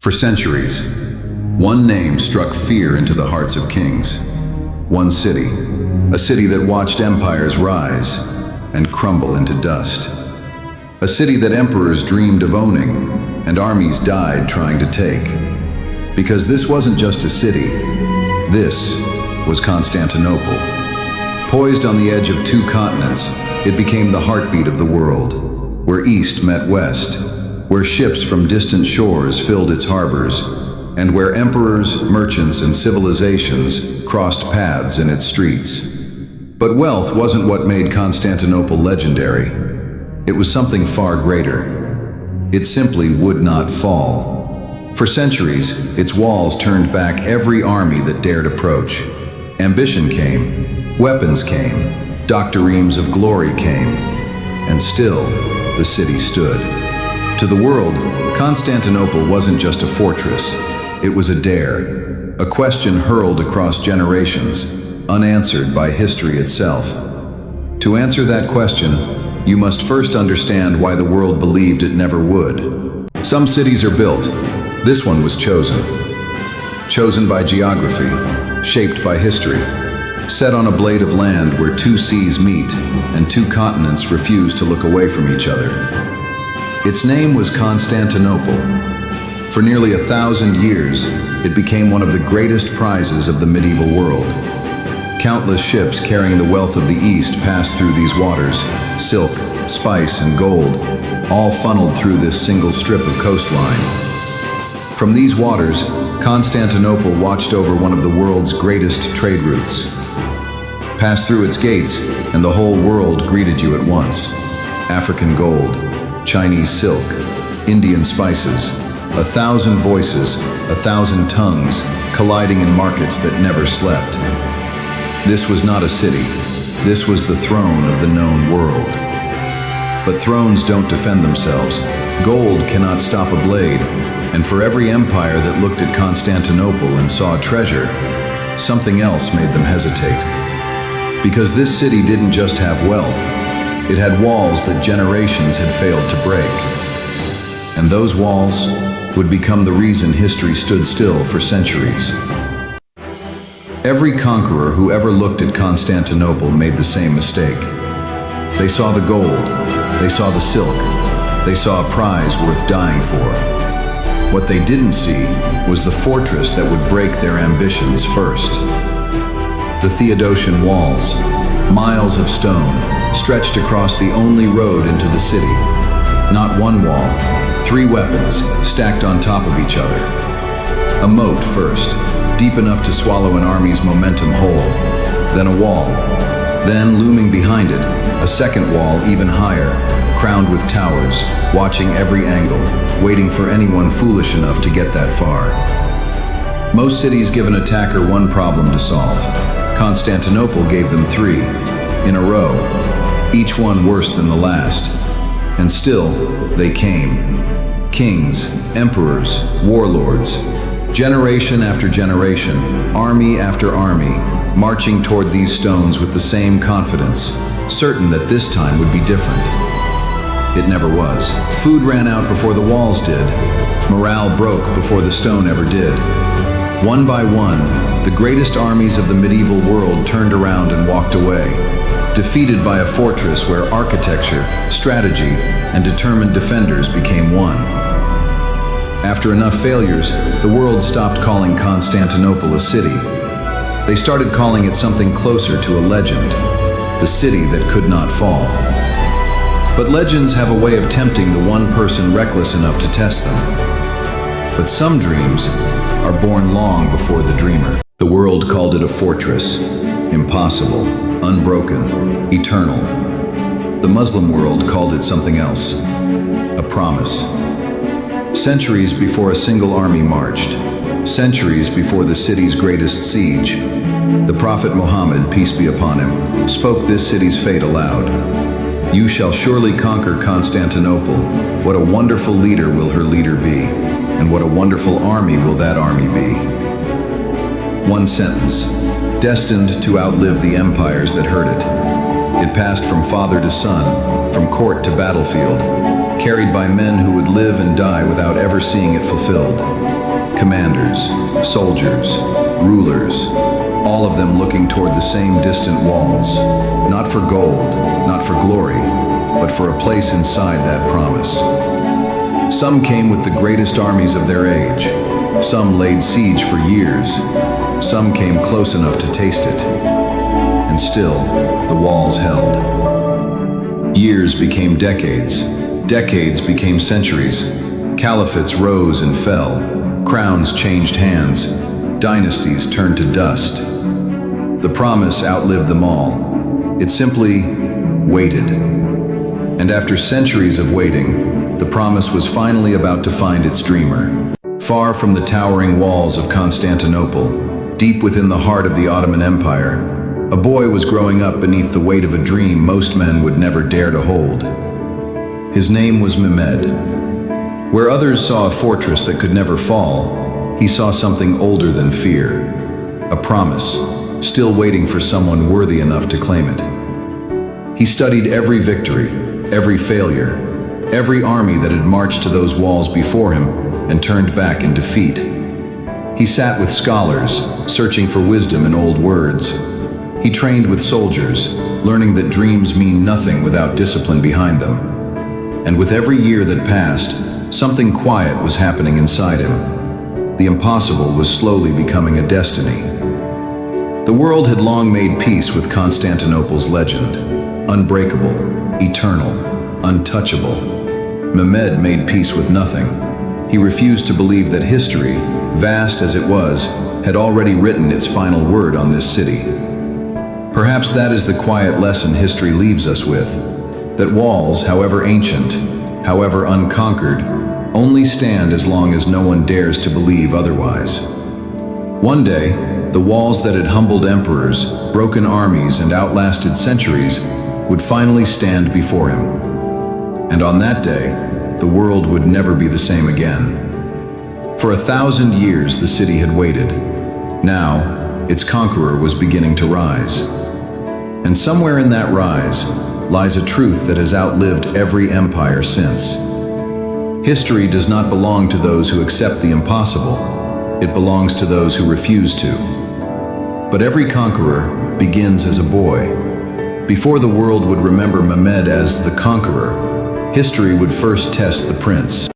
For centuries, one name struck fear into the hearts of kings. One city, a city that watched empires rise and crumble into dust. A city that emperors dreamed of owning and armies died trying to take. Because this wasn't just a city, this was Constantinople. Poised on the edge of two continents, it became the heartbeat of the world, where east met west, where ships from distant shores filled its harbors, and where emperors, merchants, and civilizations crossed paths in its streets. But wealth wasn't what made Constantinople legendary. It was something far greater. It simply would not fall. For centuries, its walls turned back every army that dared approach. Ambition came, weapons came, doctrimes of glory came, and still the city stood. To the world, Constantinople wasn't just a fortress. It was a dare, a question hurled across generations, unanswered by history itself. To answer that question, you must first understand why the world believed it never would. Some cities are built. This one was chosen. Chosen by geography, shaped by history, set on a blade of land where two seas meet and two continents refuse to look away from each other. Its name was Constantinople. For nearly 1,000 years, it became one of the greatest prizes of the medieval world. Countless ships carrying the wealth of the East passed through these waters, silk, spice, and gold, all funneled through this single strip of coastline. From these waters, Constantinople watched over one of the world's greatest trade routes. Pass through its gates, and the whole world greeted you at once. African gold, Chinese silk, Indian spices, 1,000 voices, 1,000 tongues, colliding in markets that never slept. This was not a city. This was the throne of the known world. But thrones don't defend themselves. Gold cannot stop a blade, and for every empire that looked at Constantinople and saw treasure, something else made them hesitate. Because this city didn't just have wealth, it had walls that generations had failed to break. And those walls would become the reason history stood still for centuries. Every conqueror who ever looked at Constantinople made the same mistake. They saw the gold, they saw the silk, they saw a prize worth dying for. What they didn't see was the fortress that would break their ambitions first. The Theodosian Walls, miles of stone, stretched across the only road into the city. Not one wall, 3 weapons stacked on top of each other. A moat first, deep enough to swallow an army's momentum whole. Then a wall. Then, looming behind it, a second wall even higher, crowned with towers, watching every angle, waiting for anyone foolish enough to get that far. Most cities give an attacker one problem to solve. Constantinople gave them 3, in a row, each one worse than the last. And still, they came. Kings, emperors, warlords, generation after generation, army after army, marching toward these stones with the same confidence, certain that this time would be different. It never was. Food ran out before the walls did. Morale broke before the stone ever did. One by one, the greatest armies of the medieval world turned around and walked away, defeated by a fortress where architecture, strategy, and determined defenders became one. After enough failures, the world stopped calling Constantinople a city. They started calling it something closer to a legend, the city that could not fall. But legends have a way of tempting the one person reckless enough to test them. But some dreams are born long before the dreamer. The world called it a fortress, impossible, unbroken, eternal. The Muslim world called it something else, a promise. Centuries before a single army marched, centuries before the city's greatest siege, the Prophet Muhammad, peace be upon him, spoke this city's fate aloud. You shall surely conquer Constantinople. What a wonderful leader will her leader be, and what a wonderful army will that army be. One sentence, destined to outlive the empires that heard it. It passed from father to son, from court to battlefield, carried by men who would live and die without ever seeing it fulfilled. Commanders, soldiers, rulers, all of them looking toward the same distant walls, not for gold, not for glory, but for a place inside that promise. Some came with the greatest armies of their age. Some laid siege for years. Some came close enough to taste it. And still, the walls held. Years became decades. Decades became centuries. Caliphates rose and fell. Crowns changed hands. Dynasties turned to dust. The promise outlived them all. It simply waited. And after centuries of waiting, the promise was finally about to find its dreamer. Far from the towering walls of Constantinople, deep within the heart of the Ottoman Empire, a boy was growing up beneath the weight of a dream most men would never dare to hold. His name was Mehmed. Where others saw a fortress that could never fall, he saw something older than fear. A promise, still waiting for someone worthy enough to claim it. He studied every victory, every failure, every army that had marched to those walls before him and turned back in defeat. He sat with scholars, searching for wisdom in old words. He trained with soldiers, learning that dreams mean nothing without discipline behind them. And with every year that passed, something quiet was happening inside him. The impossible was slowly becoming a destiny. The world had long made peace with Constantinople's legend. Unbreakable, eternal, untouchable. Mehmed made peace with nothing. He refused to believe that history, vast as it was, had already written its final word on this city. Perhaps that is the quiet lesson history leaves us with, that walls, however ancient, however unconquered, only stand as long as no one dares to believe otherwise. One day, the walls that had humbled emperors, broken armies, and outlasted centuries would finally stand before him. And on that day, the world would never be the same again. For 1,000 years, the city had waited. Now, its conqueror was beginning to rise. And somewhere in that rise lies a truth that has outlived every empire since. History does not belong to those who accept the impossible. It belongs to those who refuse to. But every conqueror begins as a boy. Before the world would remember Mehmed as the conqueror, history would first test the prince.